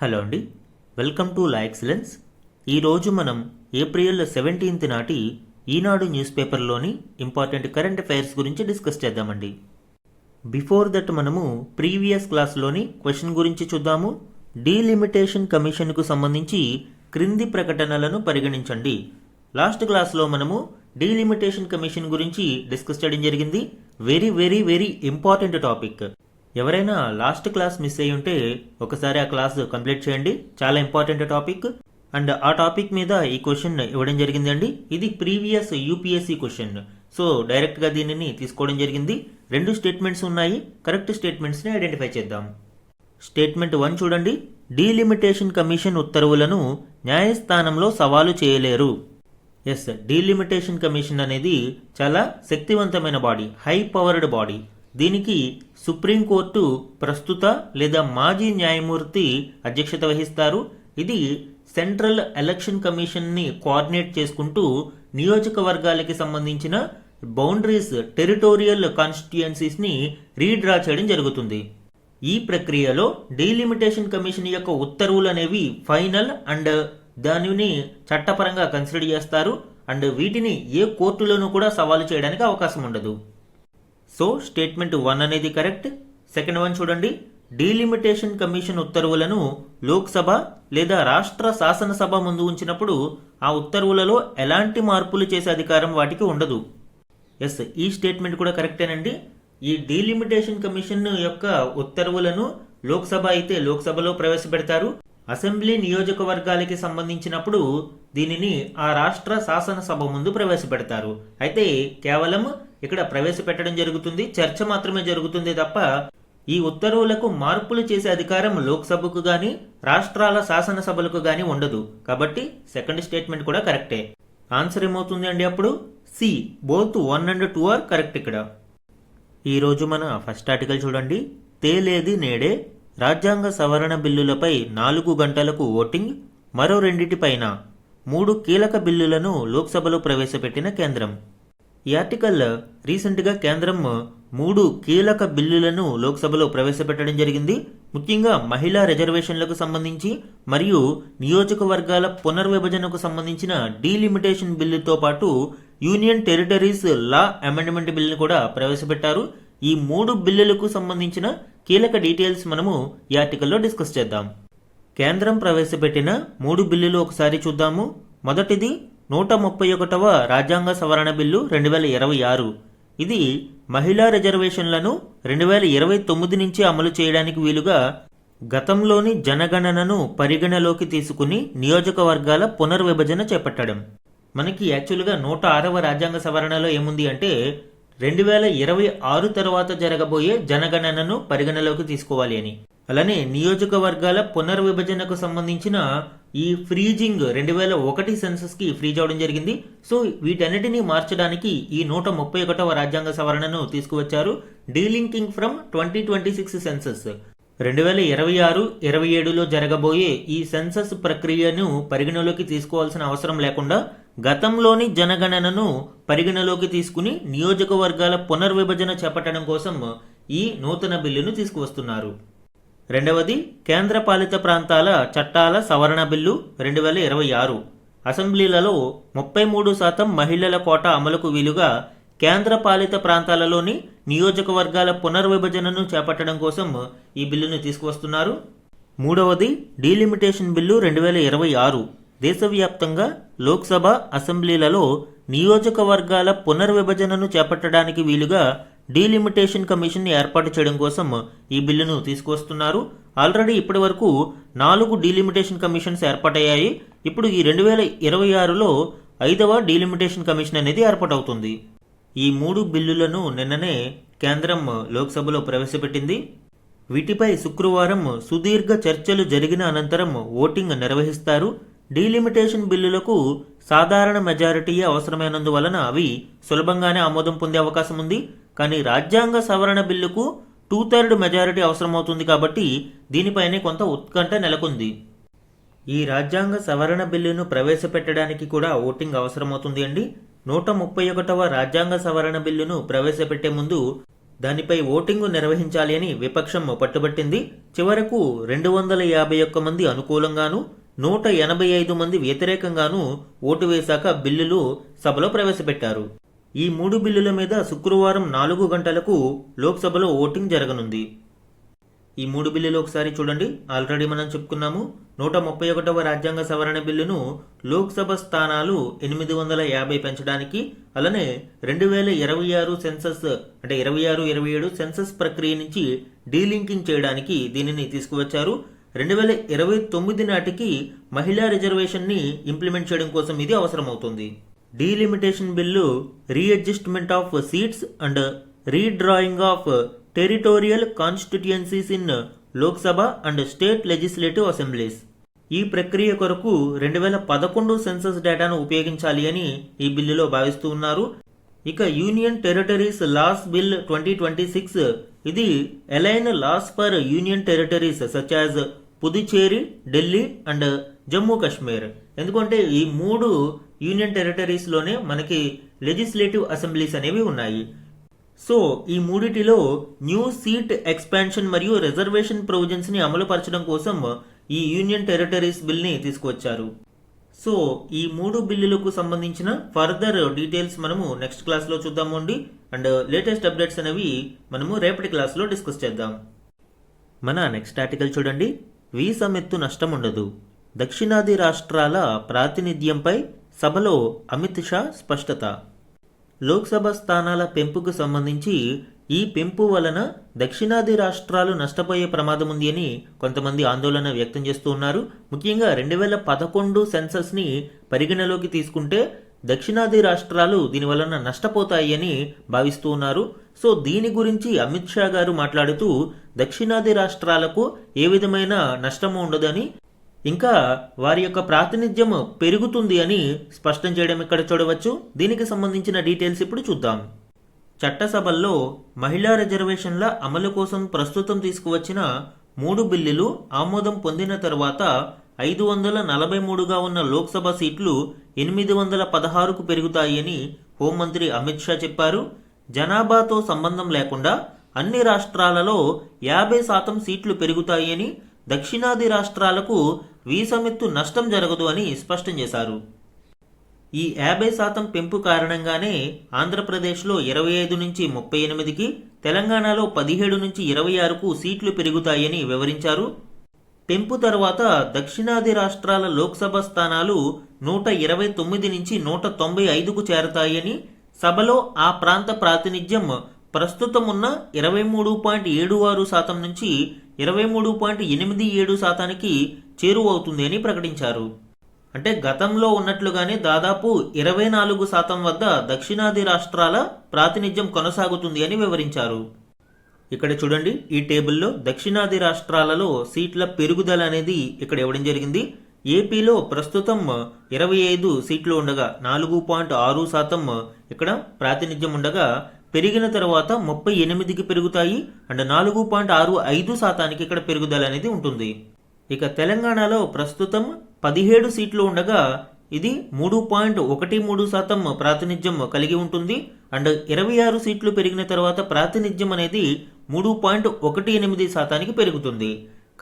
Hello అండి, welcome to law excellence. ఈరోజు మనం ఏప్రిల్ 17 నాటి ఈనాడు న్యూస్ పేపర్లోని ఇంపార్టెంట్ కరెంట్ అఫైర్స్ గురించి డిస్కస్ చేద్దామండి. బిఫోర్ దట్ మనము ప్రీవియస్ క్లాస్లోని క్వశ్చన్ గురించి చూద్దాము. డీలిమిటేషన్ కమిషన్కు సంబంధించి క్రింది ప్రకటనలను పరిగణించండి. లాస్ట్ క్లాస్లో మనము డీలిమిటేషన్ కమిషన్ గురించి డిస్కస్ చేయడం జరిగింది. Very very very important topic. ఎవరైనా లాస్ట్ క్లాస్ మిస్ అయ్యి ఉంటే ఒకసారి ఆ క్లాస్ కంప్లీట్ చేయండి. చాలా ఇంపార్టెంట్ టాపిక్. అండ్ ఆ టాపిక్ మీద ఈ క్వశ్చన్ ఇవ్వడం జరిగిందండి. ఇది ప్రీవియస్ యూపీఎస్సీ క్వశ్చన్. సో డైరెక్ట్గా దీనిని తీసుకోవడం జరిగింది. 2 స్టేట్మెంట్స్ ఉన్నాయి. కరెక్ట్ స్టేట్మెంట్స్ని ఐడెంటిఫై చేద్దాం. స్టేట్మెంట్ 1 చూడండి. డీలిమిటేషన్ కమిషన్ ఉత్తర్వులను న్యాయస్థానంలో సవాలు చేయలేరు. ఎస్, డీలిమిటేషన్ కమిషన్ అనేది చాలా శక్తివంతమైన బాడీ, హై పవర్డ్ బాడీ. దీనికి సుప్రీంకోర్టు ప్రస్తుత లేదా మాజీ న్యాయమూర్తి అధ్యక్షత వహిస్తారు. ఇది సెంట్రల్ ఎలక్షన్ కమిషన్ని కోఆర్డినేట్ చేసుకుంటూ నియోజకవర్గాలకి సంబంధించిన బౌండరీస్, టెరిటోరియల్ కాన్స్టిట్యుయెన్సీస్ని రీడ్రా చేయడం జరుగుతుంది. ఈ ప్రక్రియలో డీలిమిటేషన్ కమిషన్ యొక్క ఉత్తర్వులు అనేవి ఫైనల్ అండ్ దానిని చట్టపరంగా కన్సిడర్ చేస్తారు. అండ్ వీటిని ఏ కోర్టులోనూ కూడా సవాలు చేయడానికి అవకాశం ఉండదు. సో స్టేట్మెంట్ 1 అనేది కరెక్ట్. సెకండ్ 1 చూడండి. డీలిమిటేషన్ కమిషన్ ఉత్తర్వులను లోక్సభ లేదా రాష్ట్ర శాసనసభ ముందు ఉంచినప్పుడు ఆ ఉత్తర్వులలో ఎలాంటి మార్పులు చేసే అధికారం వాటికి ఉండదు. ఎస్, ఈ స్టేట్మెంట్ కూడా కరెక్టేనండి. ఈ డీలిమిటేషన్ కమిషన్ యొక్క ఉత్తర్వులను లోక్సభ అయితే లోక్సభలో ప్రవేశపెడతారు. అసెంబ్లీ నియోజకవర్గాలకి సంబంధించినప్పుడు దీనిని ఆ రాష్ట్ర శాసనసభ ముందు ప్రవేశపెడతారు. అయితే కేవలం ఇక్కడ ప్రవేశపెట్టడం జరుగుతుంది, చర్చ మాత్రమే జరుగుతుంది తప్ప ఈ ఉత్తర్వులకు మార్పులు చేసే అధికారం లోక్సభకు గాని రాష్ట్రాల శాసనసభలకు గాని ఉండదు. కాబట్టి సెకండ్ స్టేట్మెంట్ కూడా కరెక్టే. ఆన్సర్ ఏమవుతుంది అండి అప్పుడు? C, both 1 and 2 are correct. ఇక్కడ ఈరోజు మన ఫస్ట్ ఆర్టికల్ చూడండి. తేలేది నేడే, రాజ్యాంగ సవరణ బిల్లులపై 4 గంటలకు ఓటింగ్, మరో 2పైన 3 కీలక బిల్లులను లోక్సభలో ప్రవేశపెట్టిన కేంద్రం. ఈ ఆర్టికల్ రీసెంట్గా కేంద్రం 3 కీలక బిల్లులను లోక్సభలో ప్రవేశపెట్టడం జరిగింది. ముఖ్యంగా మహిళా రిజర్వేషన్లకు సంబంధించి మరియు నియోజకవర్గాల పునర్విభజనకు సంబంధించిన డీలిమిటేషన్ బిల్లుతో పాటు యూనియన్ టెరిటరీస్ లా అమెండ్మెంట్ బిల్లును కూడా ప్రవేశపెట్టారు. ఈ 3 బిల్లులకు సంబంధించిన కీలక డీటెయిల్స్ మనము ఈ ఆర్టికల్లో డిస్కస్ చేద్దాం. కేంద్రం ప్రవేశపెట్టిన 3 బిల్లులు ఒకసారి చూద్దాము. మొదటిది 131వ రాజ్యాంగ సవరణ బిల్లు 2026. ఇది మహిళా రిజర్వేషన్లను 2029 నుంచి అమలు చేయడానికి వీలుగా గతంలోని జనగణనను పరిగణలోకి తీసుకుని నియోజకవర్గాల పునర్విభజన చేపట్టడం. మనకి యాక్చువల్గా 106వ రాజ్యాంగ సవరణలో ఏముంది అంటే 2026 తర్వాత జరగబోయే జనగణనను పరిగణలోకి తీసుకోవాలి అని. అలానే నియోజకవర్గాల పునర్విభజనకు సంబంధించిన ఈ ఫ్రీజింగ్ 2001 సెన్సస్ కి ఫ్రీజ్ అవడం జరిగింది. సో వీటన్నిటినీ మార్చడానికి ఈ 131వ రాజ్యాంగ సవరణను తీసుకువచ్చారు. డీలింకింగ్ ఫ్రమ్ 2026 సెన్సస్ 2026-27లో జరగబోయే ఈ సెన్సస్ ప్రక్రియను పరిగణలోకి తీసుకోవాల్సిన అవసరం లేకుండా గతంలోని జనగణనను పరిగణలోకి తీసుకుని నియోజకవర్గాల పునర్విభజన చేపట్టడం కోసం ఈ నూతన బిల్లును తీసుకువస్తున్నారు. రెండవది కేంద్రపాలిత ప్రాంతాల చట్టాల సవరణ బిల్లు 2026. అసెంబ్లీలలో 33% మహిళల కోటా అమలుకు వీలుగా కేంద్రపాలిత ప్రాంతాలలోని నియోజకవర్గాల పునర్విభజనను చేపట్టడం కోసం ఈ బిల్లును తీసుకువస్తున్నారు. మూడవది డీలిమిటేషన్ బిల్లు 2026. దేశవ్యాప్తంగా లోక్సభ, అసెంబ్లీలలో నియోజకవర్గాల పునర్విభజనను చేపట్టడానికి వీలుగా డీలిమిటేషన్ కమిషన్ ఏర్పాటు చేయడం కోసం ఈ బిల్లును తీసుకువస్తున్నారు. ఆల్రెడీ ఇప్పటి వరకు 4 డీలిమిటేషన్ కమిషన్స్ ఏర్పాటయ్యాయి. ఇప్పుడు ఈ 2026లో 5వ డీలిమిటేషన్ కమిషన్ అనేది ఏర్పాటవుతుంది. ఈ 3 బిల్లులను నిన్ననే కేంద్రం లోక్సభలో ప్రవేశపెట్టింది. వీటిపై శుక్రవారం సుదీర్ఘ చర్చలు జరిగిన అనంతరం ఓటింగ్ నిర్వహిస్తారు. డీలిమిటేషన్ బిల్లులకు సాధారణ మెజారిటీయే అవసరమైనందువలన అవి సులభంగానే ఆమోదం పొందే అవకాశం ఉంది. కానీ రాజ్యాంగ సవరణ బిల్లుకు 2/3 మెజారిటీ అవసరమవుతుంది. కాబట్టి దీనిపైనే కొంత ఉత్కంఠ నెలకొంది. ఈ రాజ్యాంగ సవరణ బిల్లును ప్రవేశపెట్టడానికి కూడా ఓటింగ్ అవసరమవుతుంది అండి. 131వ రాజ్యాంగ సవరణ బిల్లును ప్రవేశపెట్టే ముందు దానిపై ఓటింగు నిర్వహించాలి అని విపక్షం పట్టుబట్టింది. చివరకు 251 మంది అనుకూలంగాను 185 మంది వ్యతిరేకంగాను ఓటు వేశాక బిల్లులు సభలో ప్రవేశపెట్టారు. ఈ 3 బిల్లుల మీద శుక్రవారం 4 గంటలకు లోక్సభలో ఓటింగ్ జరగనుంది. ఈ 3 బిల్లులు ఒకసారి చూడండి. ఆల్రెడీ మనం చెప్పుకున్నాము. 131వ రాజ్యాంగ సవరణ బిల్లును లోక్సభ స్థానాలు 850 పెంచడానికి, అలానే 2026 సెన్సస్ అంటే 26-27 సెన్సస్ ప్రక్రియ నుంచి డీలింకింగ్ చేయడానికి దీనిని తీసుకువచ్చారు. 2029 నాటికి మహిళా రిజర్వేషన్ ని ఇంప్లిమెంట్ చేయడం కోసం ఇది అవసరమవుతుంది. Delimitation bill readjustment of seats and redrawing of territorial constituencies in Lok Sabha and state legislative assemblies. ఈ ప్రక్రియ కొరకు 2011 సెన్సస్ డేటాను ఉపయోగించాలి అని ఈ బిల్లులో భావిస్తూ ఉన్నారు. ఇక యూనియన్ టెరిటరీస్ లాస్ బిల్ 2026 ఇది align laws for union territories such as Puducherry, Delhi and Jammu Kashmir. ఎందుకంటే ఈ 3 యూనియన్ టెరిటరీస్ లోనే మనకి లెజిస్లేటివ్ అసెంబ్లీస్ అనేవి ఉన్నాయి. సో ఈ మూడిటిలో న్యూ సీట్ ఎక్స్పాన్షన్ మరియు రిజర్వేషన్ ప్రొవిజన్స్ ని అమలుపరచడం కోసం ఈ యూనియన్ టెరిటరీస్ బిల్ ని తీసుకువచ్చారు. సో ఈ 3 బిల్లులకు సంబంధించిన ఫర్దర్ డీటెయిల్స్ మనము నెక్స్ట్ క్లాస్ లో చూద్దామండి. అండ్ లేటెస్ట్ అప్డేట్స్ అనేవి మనము రేపటి క్లాస్ లో డిస్కస్ చేద్దాం. మన నెక్స్ట్ ఆర్టికల్ చూడండి. వీసమెత్తు నష్టం ఉండదు, దక్షిణాది రాష్ట్రాల ప్రాతినిధ్యంపై సభలో అమిత్ షా స్పష్టత. లోక్సభ స్థానాల పెంపుకు సంబంధించి ఈ పెంపు వలన దక్షిణాది రాష్ట్రాలు నష్టపోయే ప్రమాదం ఉంది అని కొంతమంది ఆందోళన వ్యక్తం చేస్తూ ఉన్నారు. ముఖ్యంగా 2011 సెన్సస్ ని పరిగణలోకి తీసుకుంటే దక్షిణాది రాష్ట్రాలు దీని వలన నష్టపోతాయి అని భావిస్తూ ఉన్నారు. సో దీని గురించి అమిత్ షా గారు మాట్లాడుతూ దక్షిణాది రాష్ట్రాలకు ఏ విధమైన నష్టము ఉండదని, ఇంకా వారి యొక్క ప్రాతినిధ్యం పెరుగుతుంది అని స్పష్టం చేయడం ఇక్కడ చూడవచ్చు. దీనికి సంబంధించిన డీటెయిల్స్ ఇప్పుడు చూద్దాం. చట్టసభల్లో మహిళా రిజర్వేషన్ల అమలు కోసం ప్రస్తుతం తీసుకువచ్చిన 3 బిల్లులు ఆమోదం పొందిన తర్వాత 543గా ఉన్న లోక్సభ సీట్లు 816కు పెరుగుతాయి అని హోంమంత్రి అమిత్ షా చెప్పారు. జనాభాతో సంబంధం లేకుండా అన్ని రాష్ట్రాలలో 50% సీట్లు పెరుగుతాయి అని, దక్షిణాది రాష్ట్రాలకు వీసమెత్తు నష్టం జరగదు అని స్పష్టం చేశారు. ఈ 50% పెంపు కారణంగానే ఆంధ్రప్రదేశ్లో 25 నుంచి 38కి, తెలంగాణలో 17 నుంచి 26కు సీట్లు పెరుగుతాయని వివరించారు. పెంపు తర్వాత దక్షిణాది రాష్ట్రాల లోక్సభ స్థానాలు 129 నుంచి 195కు చేరతాయని, సభలో ఆ ప్రాంత ప్రాతినిధ్యం ప్రస్తుతం ఉన్న 23.76% నుంచి 23.87%కి చేరువవుతుంది అని ప్రకటించారు. అంటే గతంలో ఉన్నట్లుగానే దాదాపు 24% వద్ద దక్షిణాది రాష్ట్రాల ప్రాతినిధ్యం కొనసాగుతుంది అని వివరించారు. ఇక్కడ చూడండి, ఈ టేబుల్లో దక్షిణాది రాష్ట్రాలలో సీట్ల పెరుగుదల అనేది ఇక్కడ ఇవ్వడం జరిగింది. ఏపీలో ప్రస్తుతం 25 సీట్లు ఉండగా 4.6% ఇక్కడ ప్రాతినిధ్యం ఉండగా, పెరిగిన తర్వాత 38కి పెరుగుతాయి అండ్ 4.65%కి ఇక్కడ పెరుగుదల అనేది ఉంటుంది. ఇక తెలంగాణలో ప్రస్తుతం 17 సీట్లు ఉండగా ఇది 3.13% ప్రాతినిధ్యం కలిగి ఉంటుంది అండ్ 26 సీట్లు పెరిగిన తర్వాత ప్రాతినిధ్యం అనేది 3.18%కి పెరుగుతుంది.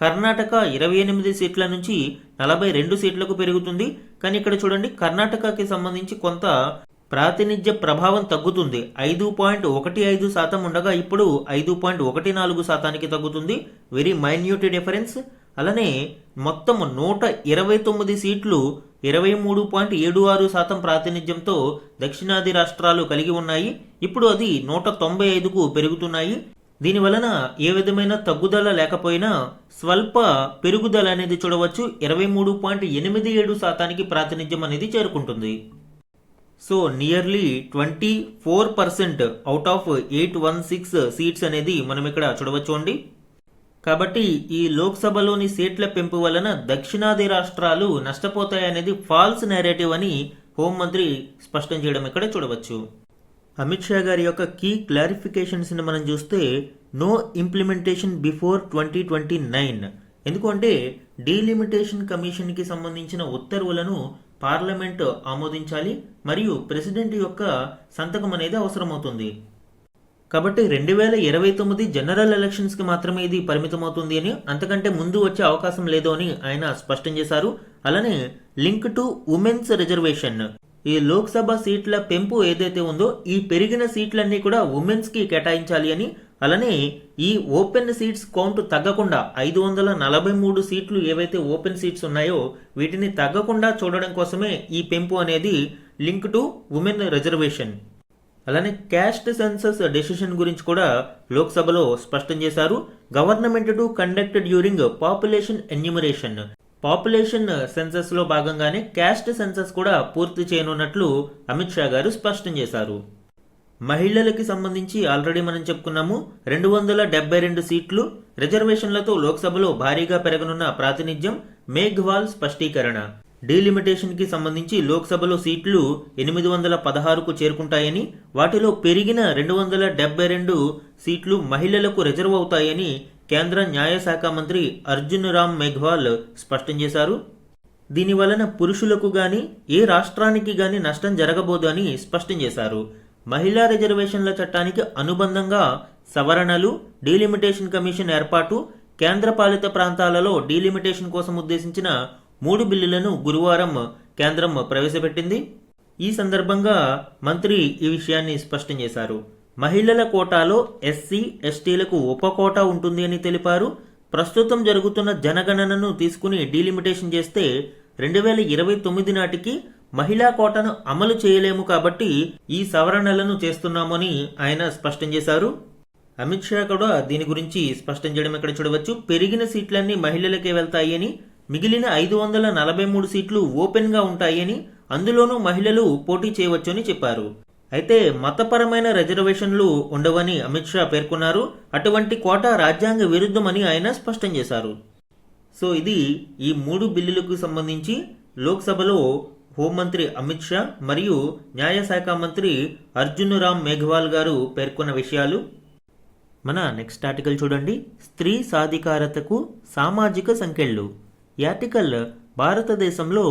కర్ణాటక 28 సీట్ల నుంచి 42 సీట్లకు పెరుగుతుంది. కానీ ఇక్కడ చూడండి, కర్ణాటకకి సంబంధించి కొంత ప్రాతినిధ్య ప్రభావం తగ్గుతుంది. 5.15% ఉండగా ఇప్పుడు 5.14%కి తగ్గుతుంది. Very minute difference. అలానే మొత్తం 129 సీట్లు 23.76% ప్రాతినిధ్యంతో దక్షిణాది రాష్ట్రాలు కలిగి ఉన్నాయి. ఇప్పుడు అది 195కు పెరుగుతున్నాయి. దీని వలన ఏ విధమైన తగ్గుదల లేకపోయినా స్వల్ప పెరుగుదల అనేది చూడవచ్చు. 23.87%కి ప్రాతినిధ్యం అనేది చేరుకుంటుంది. So nearly 24% out of 816 seats అనేది మనం ఇక్కడ చూడవచ్చు అండి. కాబట్టి ఈ లోక్సభలోని సీట్ల పెంపు వలన దక్షిణాది రాష్ట్రాలు నష్టపోతాయనేది ఫాల్స్ నేరేటివ్ అని హోంమంత్రి స్పష్టం చేయడం ఇక్కడ చూడవచ్చు. అమిత్ షా గారి యొక్క కీ క్లారిఫికేషన్స్ ని మనం చూస్తే నో ఇంప్లిమెంటేషన్ బిఫోర్ 2029. ఎందుకంటే డీలిమిటేషన్ కమిషన్ కి సంబంధించిన ఉత్తర్వులను పార్లమెంట్ ఆమోదించాలి మరియు ప్రెసిడెంట్ యొక్క సంతకం అనేది అవసరమవుతుంది. కాబట్టి 2029 జనరల్ ఎలక్షన్స్కి మాత్రమే ఇది పరిమితమవుతుంది అని, అంతకంటే ముందు వచ్చే అవకాశం లేదు అని ఆయన స్పష్టం చేశారు. అలానే లింక్ టు ఉమెన్స్ రిజర్వేషన్, ఈ లోక్సభ సీట్ల పెంపు ఏదైతే ఉందో ఈ పెరిగిన సీట్లన్నీ కూడా ఉమెన్స్కి కేటాయించాలి అని, అలానే ఈ ఓపెన్ సీట్స్ కౌంట్ తగ్గకుండా 543 సీట్లు ఏవైతే ఓపెన్ సీట్స్ ఉన్నాయో వీటిని తగ్గకుండా చూడడం కోసమే ఈ పెంపు అనేది లింక్ టు ఉమెన్ రిజర్వేషన్. అలానే క్యాస్ట్ సెన్సస్ డెసిషన్ గురించి కూడా లోక్సభలో స్పష్టం చేశారు. Government to conduct during population enumeration, population census లో భాగంగానే క్యాస్ట్ సెన్సస్ కూడా పూర్తి చేయనున్నట్లు అమిత్ షా గారు స్పష్టం చేశారు. మహిళలకి సంబంధించి ఆల్రెడీ మనం చెప్పుకున్నాము, 272 సీట్లు రిజర్వేషన్లతో లోక్సభలో భారీగా పెరగనున్న ప్రాతినిధ్యం, మేఘ్వాల్ స్పష్టీకరణ. డీలిమిటేషన్ కి సంబంధించి లోక్సభలో సీట్లు 816కు చేరుకుంటాయని, వాటిలో పెరిగిన 272 సీట్లు మహిళలకు రిజర్వ్ అవుతాయని కేంద్ర న్యాయశాఖ మంత్రి అర్జున్ రామ్ మేఘ్వాల్ స్పష్టం చేశారు. దీని వలన పురుషులకు గాని ఏ రాష్ట్రానికి గాని నష్టం జరగబోదు అని స్పష్టం చేశారు. మహిళా రిజర్వేషన్ల చట్టానికి అనుబంధంగా సవరణలు, డీలిమిటేషన్ కమిషన్ ఏర్పాటు, కేంద్రపాలిత ప్రాంతాలలో డీలిమిటేషన్ కోసం ఉద్దేశించిన 3 బిల్లులను గురువారం కేంద్రం ప్రవేశపెట్టింది. ఈ సందర్భంగా మంత్రి ఈ విషయాన్ని స్పష్టం చేశారు. మహిళల కోటాలో ఎస్సీ, ఎస్టీలకు ఉప కోటా ఉంటుంది అని తెలిపారు. ప్రస్తుతం జరుగుతున్న జనగణనను తీసుకుని డీలిమిటేషన్ చేస్తే 2029 నాటికి మహిళా కోటాను అమలు చేయలేము, కాబట్టి ఈ సవరణలను చేస్తున్నామని ఆయన స్పష్టం చేశారు. అమిత్ షా కూడా దీని గురించి స్పష్టం చేయడం ఇక్కడ చూడవచ్చు. పెరిగిన సీట్లన్నీ మహిళలకే వెళ్తాయి అని, మిగిలిన 543 సీట్లు ఓపెన్ గా ఉంటాయని, అందులోనూ మహిళలు పోటీ చేయవచ్చు అని చెప్పారు. అయితే మతపరమైన రిజర్వేషన్లు ఉండవని అమిత్ షా పేర్కొన్నారు. అటువంటి కోటా రాజ్యాంగ విరుద్ధమని ఆయన స్పష్టం చేశారు. సో ఇది ఈ 3 బిల్లులకు సంబంధించి లోక్సభలో హోంమంత్రి అమిత్ షా మరియు న్యాయశాఖ మంత్రి అర్జున్ రామ్ మేఘ్వాల్ గారు పేర్కొన్న విషయాలు. మన నెక్స్ట్ ఆర్టికల్ చూడండి. స్త్రీ సాధికారతకు సామాజిక సంకెళ్ళు. ఈ ఆర్టికల్ భారతదేశంలో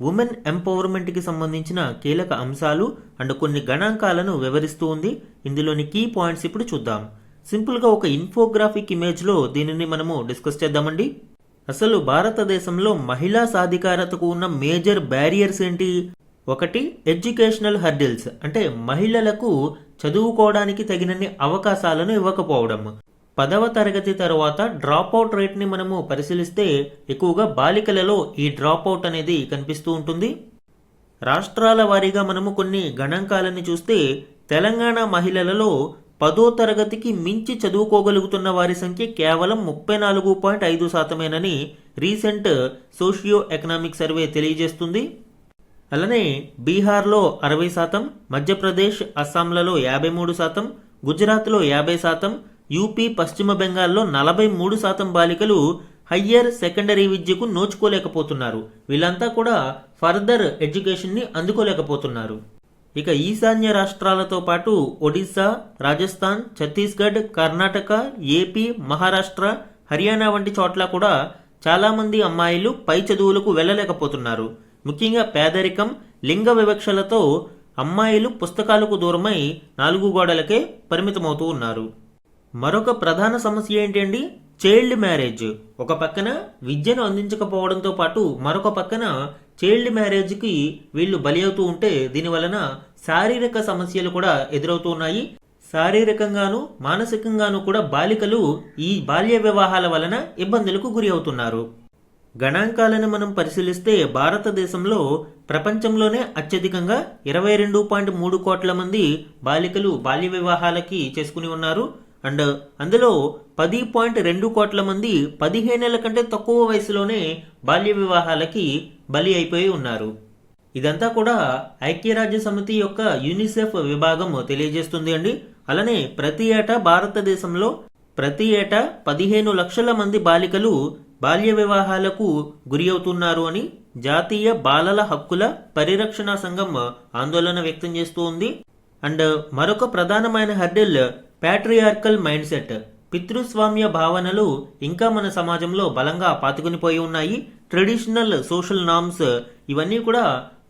ఉమెన్ ఎంపవర్మెంట్కి సంబంధించిన కీలక అంశాలు అండ్ కొన్ని గణాంకాలను వివరిస్తూ ఉంది. ఇందులోని కీ పాయింట్స్ ఇప్పుడు చూద్దాం. సింపుల్గా ఒక ఇన్ఫోగ్రాఫిక్ ఇమేజ్లో దీనిని మనము డిస్కస్ చేద్దామండి. అసలు భారతదేశంలో మహిళా సాధికారతకు ఉన్న మేజర్ బ్యారియర్స్ ఏంటి? ఒకటి, ఎడ్యుకేషనల్ హర్డిల్స్, అంటే మహిళలకు చదువుకోవడానికి తగినన్ని అవకాశాలను ఇవ్వకపోవడం. 10వ తరగతి తర్వాత డ్రాప్అవుట్ రేట్ని మనము పరిశీలిస్తే ఎక్కువగా బాలికలలో ఈ డ్రాప్అవుట్ అనేది కనిపిస్తూ ఉంటుంది. రాష్ట్రాల వారీగా మనము కొన్ని గణాంకాలని చూస్తే తెలంగాణ మహిళలలో 10వ తరగతికి మించి చదువుకోగలుగుతున్న వారి సంఖ్య కేవలం 34.5%మేనని రీసెంట్ సోషియో ఎకనామిక్ సర్వే తెలియజేస్తుంది. అలానే బీహార్లో 60%, మధ్యప్రదేశ్, అస్సాంలలో 53%, గుజరాత్లో 50%, యూపీ, పశ్చిమ బెంగాల్లో 43% బాలికలు హయ్యర్ సెకండరీ విద్యకు నోచుకోలేకపోతున్నారు. వీళ్ళంతా కూడా ఫర్దర్ ఎడ్యుకేషన్ని అందుకోలేకపోతున్నారు. ఇక ఈశాన్య రాష్ట్రాలతో పాటు ఒడిశా, రాజస్థాన్, ఛత్తీస్గఢ్, కర్ణాటక, ఏపీ, మహారాష్ట్ర, హర్యానా వంటి చోట్ల కూడా చాలామంది అమ్మాయిలు పై చదువులకు వెళ్ళలేకపోతున్నారు. ముఖ్యంగా పేదరికం, లింగ వివక్షలతో అమ్మాయిలు పుస్తకాలకు దూరమై 4 గోడలకే పరిమితమవుతూ ఉన్నారు. మరొక ప్రధాన సమస్య ఏంటండి? Child marriage. ఒక పక్కన విద్యను అందించకపోవడంతో పాటు మరొక పక్కన చైల్డ్ మ్యారేజ్కి వీళ్ళు బలి అవుతూ ఉంటే దీని వలన శారీరక సమస్యలు కూడా ఎదురవుతూ ఉన్నాయి. శారీరకంగాను మానసికంగాను కూడా బాలికలు ఈ బాల్య వివాహాల వలన ఇబ్బందులకు గురి అవుతున్నారు. గణాంకాలను మనం పరిశీలిస్తే భారతదేశంలో ప్రపంచంలోనే అత్యధికంగా 22.3 కోట్ల మంది బాలికలు బాల్య వివాహాలకి చేసుకుని ఉన్నారు. అండ్ అందులో 10.2 కోట్ల మంది 15 ఏళ్ల కంటే తక్కువ వయసులోనే బాల్య వివాహాలకి బలి అయిపోయి ఉన్నారు. ఇదంతా కూడా ఐక్యరాజ్య సమితి యొక్క యూనిసెఫ్ విభాగం తెలియజేస్తుంది అండి. అలానే ప్రతి ఏటా భారతదేశంలో 15 లక్షల మంది బాలికలు బాల్య వివాహాలకు గురి అవుతున్నారు అని జాతీయ బాలల హక్కుల పరిరక్షణ సంఘం ఆందోళన వ్యక్తం చేస్తూ ఉంది. అండ్ మరొక ప్రధానమైన హర్డిల్ ప్యాట్రియార్కల్ మైండ్ సెట్. పితృస్వామ్య భావనలు ఇంకా మన సమాజంలో బలంగా పాతుకునిపోయి ఉన్నాయి. ట్రెడిషనల్ సోషల్ నార్మ్స్ ఇవన్నీ కూడా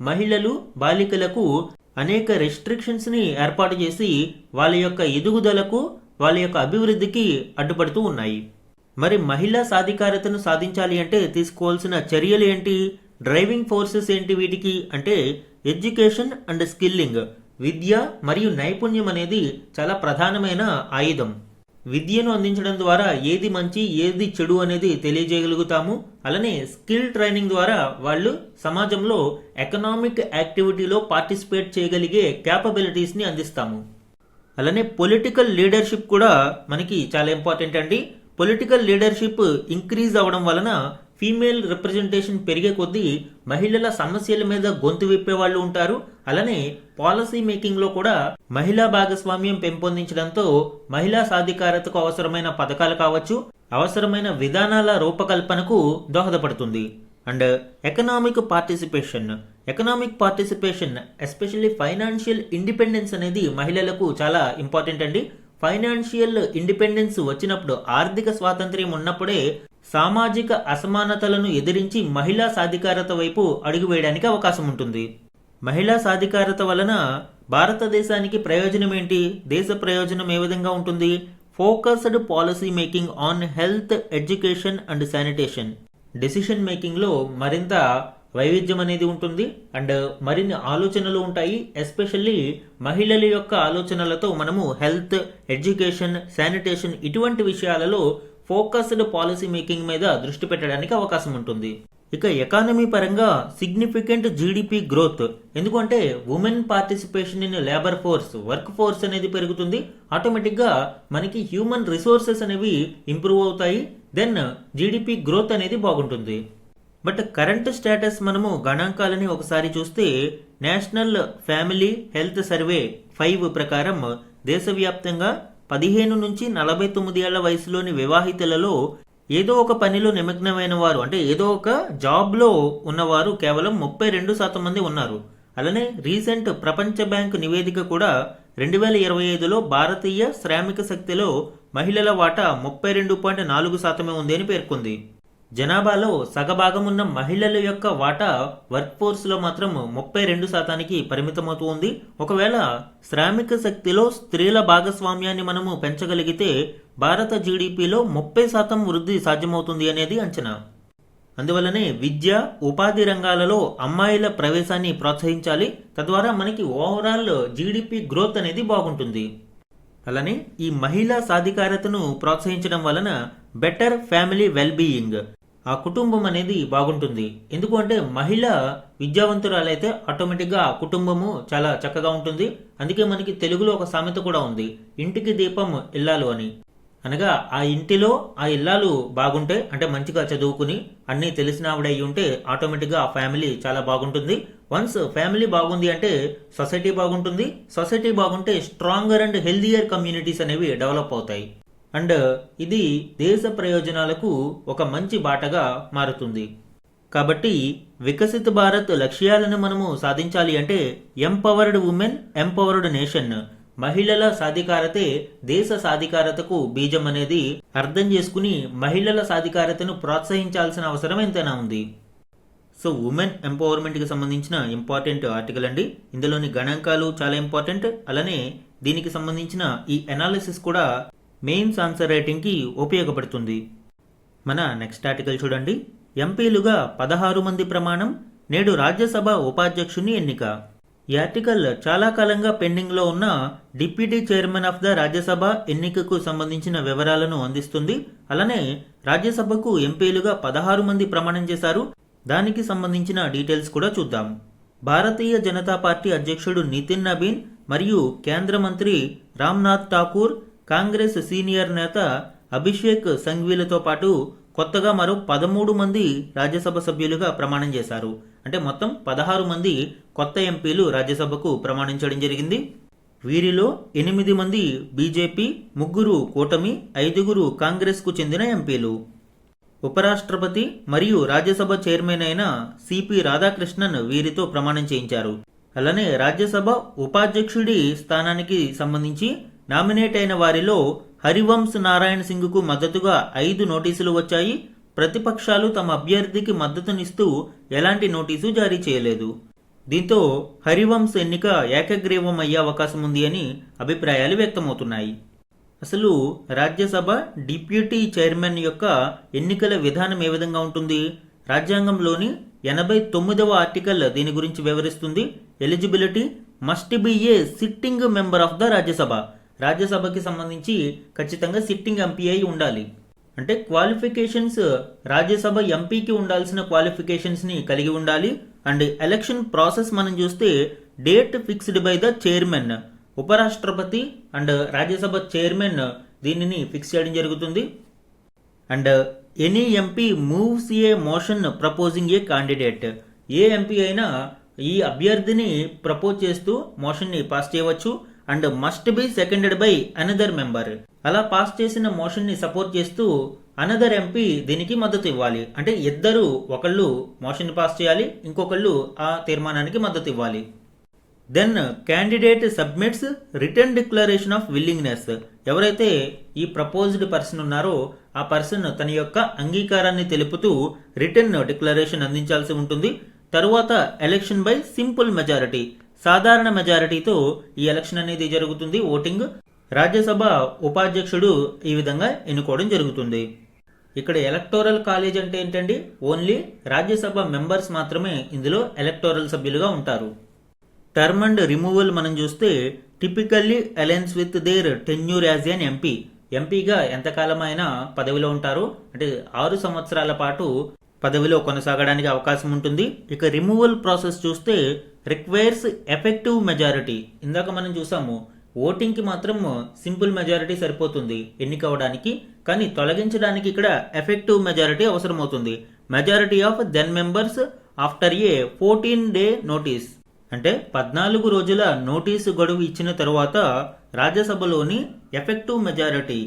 మహిళలు, బాలికలకు అనేక రెస్ట్రిక్షన్స్ని ఏర్పాటు చేసి వాళ్ళ యొక్క ఎదుగుదలకు వాళ్ళ యొక్క అభివృద్ధికి అడ్డుపడుతూ ఉన్నాయి. మరి మహిళా సాధికారతను సాధించాలి అంటే తీసుకోవాల్సిన చర్యలు ఏంటి, డ్రైవింగ్ ఫోర్సెస్ ఏంటి వీటికి అంటే ఎడ్యుకేషన్ అండ్ స్కిల్లింగ్, విద్య మరియు నైపుణ్యం అనేది చాలా ప్రధానమైన ఆయుధం. విద్యను అందించడం ద్వారా ఏది మంచి ఏది చెడు అనేది తెలియజేయగలుగుతాము. అలానే స్కిల్ ట్రైనింగ్ ద్వారా వాళ్ళు సమాజంలో ఎకనామిక్ యాక్టివిటీలో పార్టిసిపేట్ చేయగలిగే క్యాపబిలిటీస్ని అందిస్తాము. అలానే పొలిటికల్ లీడర్షిప్ కూడా మనకి చాలా ఇంపార్టెంట్ అండి. పొలిటికల్ లీడర్షిప్ ఇంక్రీజ్ అవ్వడం వలన ఫీమేల్ రిప్రజెంటేషన్ పెరిగే కొద్దీ మహిళల సమస్యల మీద గొంతు విప్పే వాళ్ళు ఉంటారు. అలానే పాలసీ మేకింగ్ లో కూడా మహిళా భాగస్వామ్యం పెంపొందించడంతో మహిళా సాధికారతకు అవసరమైన పథకాలు కావచ్చు, అవసరమైన విధానాల రూపకల్పనకు దోహదపడుతుంది. And economic participation especially financial independence అనేది మహిళలకు చాలా ఇంపార్టెంట్ అండి. ఫైనాన్షియల్ ఇండిపెండెన్స్ వచ్చినప్పుడు, ఆర్థిక స్వాతంత్ర్యం ఉన్నప్పుడే సామాజిక అసమానతలను ఎదిరించి మహిళా సాధికారత వైపు అడుగు వేయడానికి అవకాశం ఉంటుంది. మహిళా సాధికారత వలన భారతదేశానికి ప్రయోజనం ఏంటి, దేశ ప్రయోజనం ఏ విధంగా ఉంటుంది? Focused policy making on health, education and sanitation. Decision making లో మరింత వైవిధ్యం అనేది ఉంటుంది అండ్ మరిన్ని ఆలోచనలు ఉంటాయి. ఎస్పెషల్లీ మహిళల యొక్క ఆలోచనలతో మనము హెల్త్, ఎడ్యుకేషన్, శానిటేషన్ ఇటువంటి విషయాలలో ఫోకస్డ్ పాలసీ మేకింగ్ మీద దృష్టి పెట్టడానికి అవకాశం ఉంటుంది. ఇక ఎకానమీ పరంగా సిగ్నిఫికెంట్ జీడిపి గ్రోత్, ఎందుకంటే women participation in labour force, work force అనేది పెరుగుతుంది. ఆటోమేటిక్గా మనకి హ్యూమన్ రిసోర్సెస్ అనేవి ఇంప్రూవ్ అవుతాయి. దెన్ జీడిపి గ్రోత్ అనేది బాగుంటుంది. బట్ కరెంట్ స్టేటస్ మనము గణాంకాలని ఒకసారి చూస్తే నేషనల్ ఫ్యామిలీ హెల్త్ సర్వే 5 ప్రకారం దేశవ్యాప్తంగా 15 నుంచి 49 ఏళ్ల వయసులోని వివాహితులలో ఏదో ఒక పనిలో నిమగ్నమైన వారు, అంటే ఏదో ఒక జాబ్లో ఉన్నవారు కేవలం 32% మంది ఉన్నారు. అలానే రీసెంట్ ప్రపంచ బ్యాంక్ నివేదిక కూడా 2025లో భారతీయ శ్రామిక శక్తిలో మహిళల వాటా 32.4% ఉంది అని పేర్కొంది. జనాభాలో సగభాగం ఉన్న మహిళల యొక్క వాటా వర్క్ ఫోర్స్ లో మాత్రం 32%కి పరిమితమవుతూ ఉంది. ఒకవేళ శ్రామిక శక్తిలో స్త్రీల భాగస్వామ్యాన్ని మనము పెంచగలిగితే భారత జీడిపిలో 30% వృద్ధి సాధ్యమవుతుంది అనేది అంచనా. అందువల్లనే విద్య, ఉపాధి రంగాలలో అమ్మాయిల ప్రవేశాన్ని ప్రోత్సహించాలి. తద్వారా మనకి ఓవరాల్ జీడిపి గ్రోత్ అనేది బాగుంటుంది. అలానే ఈ మహిళా సాధికారతను ప్రోత్సహించడం వలన బెటర్ ఫ్యామిలీ వెల్ బీయింగ్, ఆ కుటుంబం అనేది బాగుంటుంది. ఎందుకంటే మహిళ విద్యావంతురాలైతే ఆటోమేటిక్గా ఆ కుటుంబము చాలా చక్కగా ఉంటుంది. అందుకే మనకి తెలుగులో ఒక సామెత కూడా ఉంది, ఇంటికి దీపం ఇల్లాలు అని. అనగా ఆ ఇంటిలో ఆ ఇల్లాలు బాగుంటే, అంటే మంచిగా చదువుకుని అన్నీ తెలిసిన ఆవిడ అయి ఉంటే ఆటోమేటిక్గా ఆ ఫ్యామిలీ చాలా బాగుంటుంది. వన్స్ ఫ్యామిలీ బాగుంది అంటే సొసైటీ బాగుంటుంది. సొసైటీ బాగుంటే స్ట్రాంగర్ అండ్ హెల్దియర్ కమ్యూనిటీస్ అనేవి డెవలప్ అవుతాయి. అండ్ ఇది దేశ ప్రయోజనాలకు ఒక మంచి బాటగా మారుతుంది. కాబట్టి వికసిత భారత్ లక్ష్యాలను మనము సాధించాలి అంటే ఎంపవర్డ్ ఉమెన్, ఎంపవర్డ్ నేషన్, మహిళల సాధికారతే దేశ సాధికారతకు బీజం అనేది అర్థం చేసుకుని మహిళల సాధికారతను ప్రోత్సహించాల్సిన అవసరం ఎంతైనా ఉంది. సో ఉమెన్ ఎంపవర్మెంట్కి సంబంధించిన ఇంపార్టెంట్ ఆర్టికల్ అండి. ఇందులోని గణాంకాలు చాలా ఇంపార్టెంట్. అలానే దీనికి సంబంధించిన ఈ అనాలిసిస్ కూడా మెయిన్స్ ఆన్సర్ రైటింగ్కి ఉపయోగపడుతుంది. మన నెక్స్ట్ ఆర్టికల్ చూడండి. ఎంపీలుగా 16 మంది ప్రమాణం, నేడు రాజ్యసభ ఉపాధ్యక్షుని ఎన్నిక. ఈ ఆర్టికల్ చాలా కాలంగా పెండింగ్లో ఉన్న deputy chairman of the Rajya Sabha ఎన్నికకు సంబంధించిన వివరాలను అందిస్తుంది. అలానే రాజ్యసభకు ఎంపీలుగా 16 మంది ప్రమాణం చేశారు. దానికి సంబంధించిన డీటెయిల్స్ కూడా చూద్దాం. భారతీయ జనతా పార్టీ అధ్యక్షుడు నితిన్ నబీన్ మరియు కేంద్ర మంత్రి రామ్నాథ్ ఠాకూర్, కాంగ్రెస్ సీనియర్ నేత అభిషేక్ సంఘ్వీలతో పాటు కొత్తగా మరో 13 మంది రాజ్యసభ సభ్యులుగా ప్రమాణం చేశారు. అంటే మొత్తం 16 మంది కొత్త ఎంపీలు రాజ్యసభకు ప్రమాణించడం జరిగింది. వీరిలో 8 మంది బీజేపీ, 3 కూటమి, 5 కాంగ్రెస్కు చెందిన ఎంపీలు. ఉపరాష్ట్రపతి మరియు రాజ్యసభ చైర్మన్ అయిన సిపి రాధాకృష్ణన్ వీరితో ప్రమాణం చేయించారు. అలానే రాజ్యసభ ఉపాధ్యక్షుడి స్థానానికి సంబంధించి నామినేట్ అయిన వారిలో హరివంశ్ నారాయణ్ సింగ్కు మద్దతుగా 5 నోటీసులు వచ్చాయి. ప్రతిపక్షాలు తమ అభ్యర్థికి మద్దతునిస్తూ ఎలాంటి నోటీసు జారీ చేయలేదు. దీంతో హరివంశ్ ఎన్నిక ఏకగ్రీవం అయ్యే అవకాశం ఉంది అని అభిప్రాయాలు వ్యక్తమవుతున్నాయి. అసలు రాజ్యసభ డిప్యూటీ చైర్మన్ యొక్క ఎన్నికల విధానం ఏ విధంగా ఉంటుంది? రాజ్యాంగంలోని 89వ ఆర్టికల్ దీని గురించి వివరిస్తుంది. Eligibility must be a sitting member of the Rajya Sabha. రాజ్యసభకి సంబంధించి ఖచ్చితంగా సిట్టింగ్ ఎంపీ అయి ఉండాలి. అంటే క్వాలిఫికేషన్స్ రాజ్యసభ ఎంపీకి ఉండాల్సిన క్వాలిఫికేషన్స్ ని కలిగి ఉండాలి. అండ్ ఎలక్షన్ ప్రాసెస్ మనం చూస్తే date fixed by the chairman. ఉపరాష్ట్రపతి అండ్ రాజ్యసభ చైర్మన్ దీనిని ఫిక్స్ చేయడం జరుగుతుంది. And any MP moves a motion proposing a candidate. ఏ ఎంపీ అయినా ఈ అభ్యర్థిని ప్రపోజ్ చేస్తూ మోషన్ ని పాస్ చేయవచ్చు. And must be seconded by another member. అలా పాస్ చేసిన మోషన్ ని సపోర్ట్ చేస్తూ అనదర్ ఎంపీ దీనికి మద్దతు ఇవ్వాలి. అంటే ఇద్దరు, ఒకళ్ళు మోషన్ ని పాస్ చేయాలి, ఇంకొకళ్ళు ఆ తీర్మానానికి మద్దతు ఇవ్వాలి. Then candidate submits return declaration of willingness. ఎవరైతే ఈ ప్రపోజ్డ్ పర్సన్ ఉన్నారో ఆ పర్సన్ తన యొక్క అంగీకారాన్ని తెలుపుతూ రిటర్న్ డిక్లరేషన్ అందించాల్సి ఉంటుంది. తరువాత ఎలక్షన్ బై సింపుల్ మెజారిటీ, సాధారణ మెజారిటీతో ఈ ఎలక్షన్ అనేది జరుగుతుంది. ఓటింగ్ రాజ్యసభ ఉపాధ్యక్షుడు ఈ విధంగా ఎన్నుకోవడం జరుగుతుంది. ఇక్కడ ఎలక్టోరల్ కాలేజ్ అంటే ఏంటండి? ఓన్లీ రాజ్యసభ మెంబర్స్ మాత్రమే ఇందులో ఎలక్టోరల్ సభ్యులుగా ఉంటారు. టర్మ్ అండ్ రిమూవల్ మనం చూస్తే typically aligns with their tenure as N MP. ఎంపీగా ఎంతకాలం అయినా పదవిలో ఉంటారు. అంటే 6 సంవత్సరాల పాటు పదవిలో కొనసాగడానికి అవకాశం ఉంటుంది. ఇక రిమూవల్ ప్రాసెస్ చూస్తే రిక్వైర్స్ ఎఫెక్టివ్ మెజారిటీ. ఇందాక మనం చూసాము ఓటింగ్ కి మాత్రం సింపుల్ మెజారిటీ సరిపోతుంది ఎన్నికవడానికి, కానీ తొలగించడానికి ఇక్కడ ఎఫెక్టివ్ మెజారిటీ అవసరమవుతుంది. Majority of then members after a 14 day notice. అంటే 14 రోజుల నోటీసు గడువు ఇచ్చిన తరువాత రాజ్యసభలోని ఎఫెక్టివ్ మెజారిటీ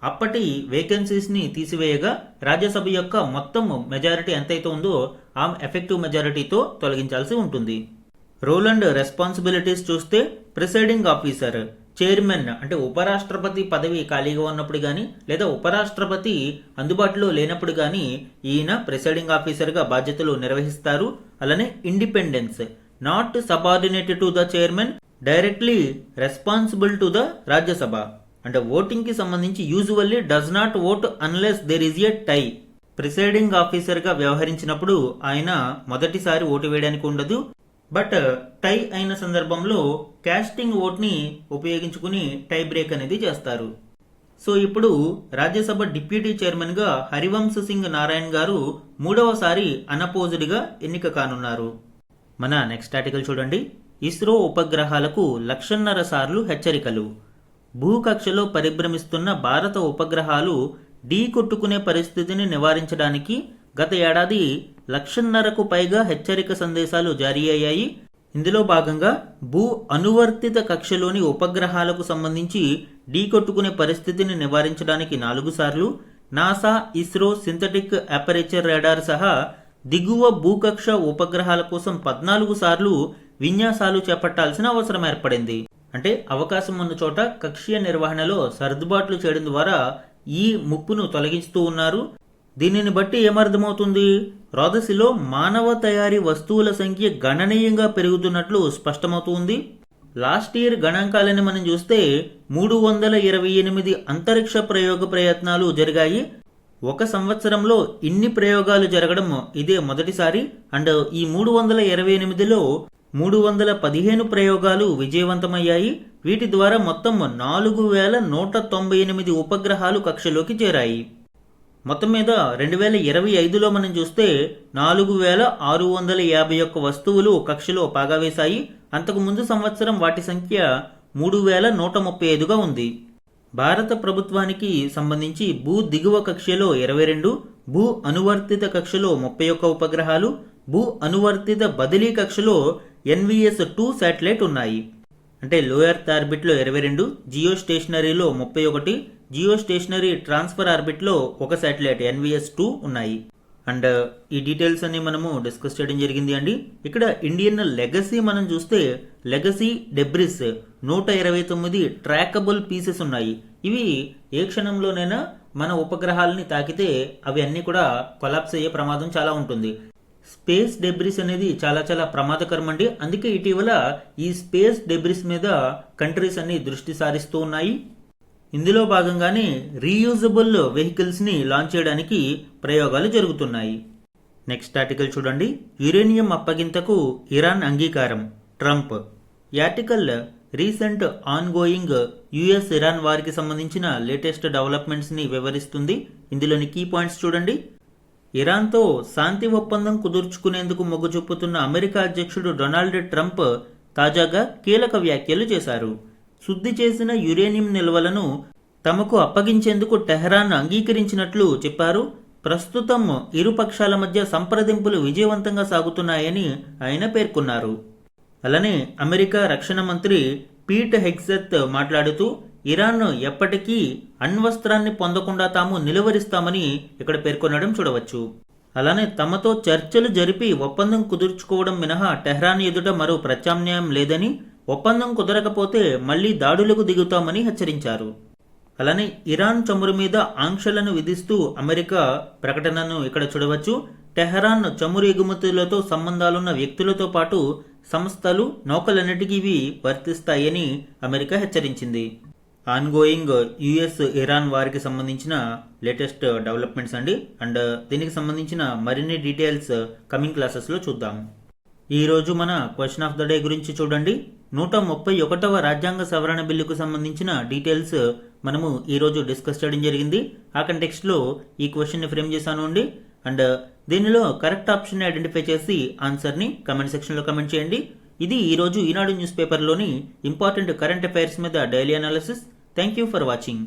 అప్పటి వేకెన్సీస్ ని తీసివేయగా రాజ్యసభ యొక్క మొత్తం మెజారిటీ ఎంతైతే ఉందో ఆ ఎఫెక్టివ్ మెజారిటీతో తొలగించాల్సి ఉంటుంది. రోల్ అండ్ రెస్పాన్సిబిలిటీస్ చూస్తే ప్రిసైడింగ్ ఆఫీసర్, చైర్మన్ అంటే ఉపరాష్ట్రపతి పదవి ఖాళీగా ఉన్నప్పుడు గాని లేదా ఉపరాష్ట్రపతి అందుబాటులో లేనప్పుడు గాని ఈయన ప్రిసైడింగ్ ఆఫీసర్ గా బాధ్యతలు నిర్వహిస్తారు. అలానే independence, not subordinated to the chairman, directly responsible to the Rajya Sabha. అంటే ఓటింగ్ కి సంబంధించి usually does not vote unless there is a tie. Presiding officer గా వ్యవహరించినప్పుడు ఆయన మొదటిసారి ఓటు వేయడానికి ఉండదు. బట్ టై అయిన సందర్భంలో కాస్టింగ్ ఓట్ ని ఉపయోగించుకుని టై బ్రేక్ అనేది చేస్తారు. సో ఇప్పుడు రాజ్యసభ డిప్యూటీ చైర్మన్ గా హరివంశ్ సింగ్ నారాయణ్ గారు 3వసారి అన్అపోజ్డ్ గా ఎన్నిక కానున్నారు. మన నెక్స్ట్ ఆర్టికల్ చూడండి. ఇస్రో ఉపగ్రహాలకు 1.5 సార్లు హెచ్చరికలు. భూకక్షలో పరిభ్రమిస్తున్న భారత ఉపగ్రహాలు ఢీ కొట్టుకునే పరిస్థితిని నివారించడానికి గత ఏడాది 1.5 పైగా హెచ్చరిక సందేశాలు జారీ అయ్యాయి. ఇందులో భాగంగా భూ అనువర్తిత కక్షలోని ఉపగ్రహాలకు సంబంధించి ఢీ కొట్టుకునే పరిస్థితిని నివారించడానికి 4 సార్లు, NASA, ISRO synthetic aperture radar సహా దిగువ భూకక్ష ఉపగ్రహాల కోసం 14 సార్లు విన్యాసాలు చేపట్టాల్సిన అవసరం ఏర్పడింది. అంటే అవకాశం ఉన్న చోట కక్షీయ నిర్వహణలో సర్దుబాట్లు చేయడం ద్వారా ఈ ముప్పును తొలగిస్తూ ఉన్నారు. దీనిని బట్టి ఏమర్థమవుతుంది? రోదసిలో మానవ తయారీ వస్తువుల సంఖ్య గణనీయంగా పెరుగుతున్నట్లు స్పష్టమవుతుంది. లాస్ట్ ఇయర్ గణాంకాలని మనం చూస్తే 328 అంతరిక్ష ప్రయోగ ప్రయత్నాలు జరిగాయి. ఒక సంవత్సరంలో ఇన్ని ప్రయోగాలు జరగడం ఇదే మొదటిసారి. అండ్ ఈ 328లో 315 ప్రయోగాలు విజయవంతమయ్యాయి. వీటి ద్వారా మొత్తం 4198 ఉపగ్రహాలు కక్షలోకి చేరాయి. మొత్తం మీద 2025లో మనం చూస్తే 4651 వస్తువులు కక్షలో పాగా వేశాయి. అంతకు ముందు సంవత్సరం వాటి సంఖ్య 3135గా ఉంది. భారత ప్రభుత్వానికి సంబంధించి భూ దిగువ కక్షలో 22, భూ అనువర్తిత కక్షలో 31 ఉపగ్రహాలు, భూ అనువర్తిత బదిలీ కక్షలో NVS-2 శాటిలైట్ ఉన్నాయి. అంటే లో ఎర్త్ ఆర్బిట్ లో 22, జియో స్టేషనరీలో 31, జియో స్టేషనరీ ట్రాన్స్ఫర్ ఆర్బిట్ లో ఒక శాటిలైట్ NVS-2 ఉన్నాయి. అండ్ ఈ డీటెయిల్స్ అన్ని మనము డిస్కస్ చేయడం జరిగింది అండి. ఇక్కడ ఇండియన్ లెగసీ మనం చూస్తే లెగసీ డెబ్రిస్ 129 ట్రాకబుల్ పీసెస్ ఉన్నాయి. ఇవి ఏ క్షణంలోనైనా మన ఉపగ్రహాలని తాకితే అవి అన్ని కూడా కొలాప్స్ అయ్యే ప్రమాదం చాలా ఉంటుంది. స్పేస్ డెబ్రిస్ అనేది చాలా చాలా ప్రమాదకరం అండి. అందుకే ఇటీవల ఈ స్పేస్ డెబ్రిస్ మీద కంట్రీస్ అన్ని దృష్టి సారిస్తూ ఉన్నాయి. ఇందులో భాగంగానే రీయూజబుల్ వెహికల్స్ని లాంచ్ చేయడానికి ప్రయోగాలు జరుగుతున్నాయి. నెక్స్ట్ ఆర్టికల్ చూడండి. యురేనియం అప్పగింతకు ఇరాన్ అంగీకారం, ట్రంప్. ఈ article recent ongoing US Iran వారికి సంబంధించిన లేటెస్ట్ డెవలప్మెంట్స్ని వివరిస్తుంది. ఇందులోని కీ పాయింట్స్ చూడండి. ఇరాన్తో శాంతి ఒప్పందం కుదుర్చుకునేందుకు మొగ్గు చూపుతున్న అమెరికా అధ్యక్షుడు డొనాల్డ్ ట్రంప్ తాజాగా కీలక వ్యాఖ్యలు చేశారు. శుద్ధి చేసిన యురేనియం నిల్వలను తమకు అప్పగించేందుకు టెహ్రాన్ అంగీకరించినట్లు చెప్పారు. ప్రస్తుతం ఇరు పక్షాల మధ్య సంప్రదింపులు విజయవంతంగా సాగుతున్నాయని ఆయన పేర్కొన్నారు. అలానే అమెరికా రక్షణ మంత్రి పీట్ హెగ్సెత్ మాట్లాడుతూ ఇరాన్ ఎప్పటికీ అణ్వస్త్రాన్ని పొందకుండా తాము నిలువరిస్తామని ఇక్కడ పేర్కొనడం చూడవచ్చు. అలానే తమతో చర్చలు జరిపి ఒప్పందం కుదుర్చుకోవడం మినహా టెహ్రాన్ ఎదుట మరో ప్రత్యామ్నాయం లేదని, ఒప్పందం కుదరకపోతే మళ్లీ దాడులకు దిగుతామని హెచ్చరించారు. అలానే ఇరాన్ చమురు మీద ఆంక్షలను విధిస్తూ అమెరికా ప్రకటనను ఇక్కడ చూడవచ్చు. టెహ్రాన్ చమురు ఎగుమతులతో సంబంధాలున్న వ్యక్తులతో పాటు సంస్థలు, నౌకలన్నిటికీ ఇవి వర్తిస్తాయని అమెరికా హెచ్చరించింది. ఆన్గోయింగ్ యుఎస్ ఇరాన్ వారికి సంబంధించిన లేటెస్ట్ డెవలప్మెంట్స్ అండి. అండ్ దీనికి సంబంధించిన మరిన్ని డీటెయిల్స్ కమింగ్ క్లాసెస్లో చూద్దాం. ఈరోజు మన క్వశ్చన్ ఆఫ్ ద డే గురించి చూడండి. 131వ రాజ్యాంగ సవరణ బిల్లుకు సంబంధించిన డీటెయిల్స్ మనము ఈరోజు డిస్కస్ చేయడం జరిగింది. ఆ కంటెక్స్ట్లో ఈ క్వశ్చన్ని ఫ్రేమ్ చేశాను అండి. అండ్ దీనిలో కరెక్ట్ ఆప్షన్ ఐడెంటిఫై చేసి ఆన్సర్ని కమెంట్ సెక్షన్లో కమెంట్ చేయండి. ఇది ఈరోజు ఈనాడు న్యూస్ పేపర్లోని ఇంపార్టెంట్ కరెంట్ అఫైర్స్ మీద daily analysis. Thank you for watching.